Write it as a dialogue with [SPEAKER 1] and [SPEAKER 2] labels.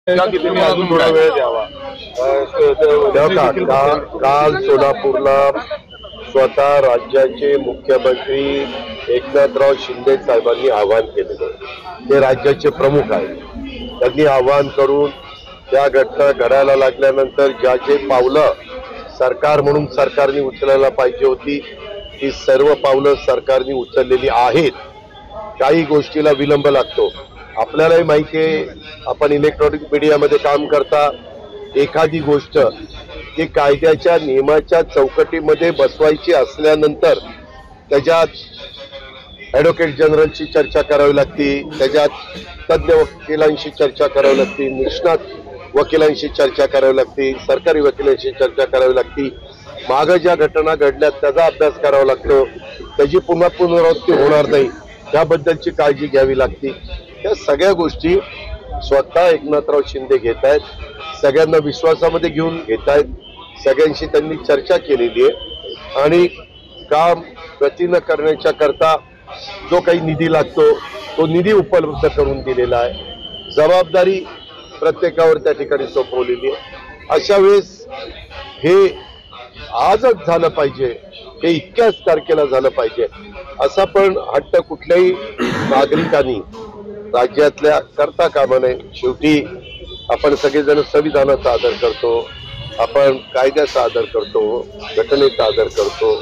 [SPEAKER 1] अजून थोडा वेळ द्यावा। काल सोलापूरला स्वतः राज्याचे मुख्यमंत्री एकनाथराव शिंदे साहेबांनी आवाहन केलेलं, ते राज्याचे प्रमुख आहेत। त्यांनी आवाहन करून त्या घटना घडायला लागल्यानंतर ज्या जे पावलं सरकार म्हणून सरकारने उचलायला पाहिजे होती ती सर्व पावलं सरकारने उचललेली आहेत। काही गोष्टीला विलंब लागतो, आपल्यालाही माहिती आहे। आपण इलेक्ट्रॉनिक मीडियामध्ये काम करता, एखादी गोष्ट जी कायद्याच्या नियमाच्या चौकटीमध्ये बसवायची असल्यानंतर त्याच्यात ॲडव्होकेट जनरलची चर्चा करावी लागते, त्याच्यात तज्ज्ञ वकिलांशी चर्चा करावी लागते, निष्णात वकिलांशी चर्चा करावी लागते, सरकारी वकिलांशी चर्चा करावी लागते, मागं ज्या घटना घडल्यात त्याचा अभ्यास करावा लागतो, त्याची पुन्हा पुनरावृत्ती होणार नाही त्याबद्दलची काळजी घ्यावी लागते। या सगळ्या गोष्टी स्वतः एकनाथराव शिंदे घेत आहेत, सगळ्यांना विश्वासामध्ये घेऊन घेत आहेत, सगळ्यांशी त्यांनी चर्चा केलेली आहे आणि काम गतीनं करण्याच्या करता जो काही निधी लागतो तो निधी उपलब्ध करून दिलेला आहे। जबाबदारी प्रत्येकावर त्या ठिकाणी सोपवलेली आहे। अशा वेळेस हे आजच झालं पाहिजे, हे इतक्याच तारखेला झालं पाहिजे असा पण हट्ट कुठल्याही नागरिकांनी राज्यातल्या करता कामा नये। शेवटी आपण सगळेजण संविधानाचा आदर करतो, आपण कायद्याचा आदर करतो, घटनेचा आदर करतो।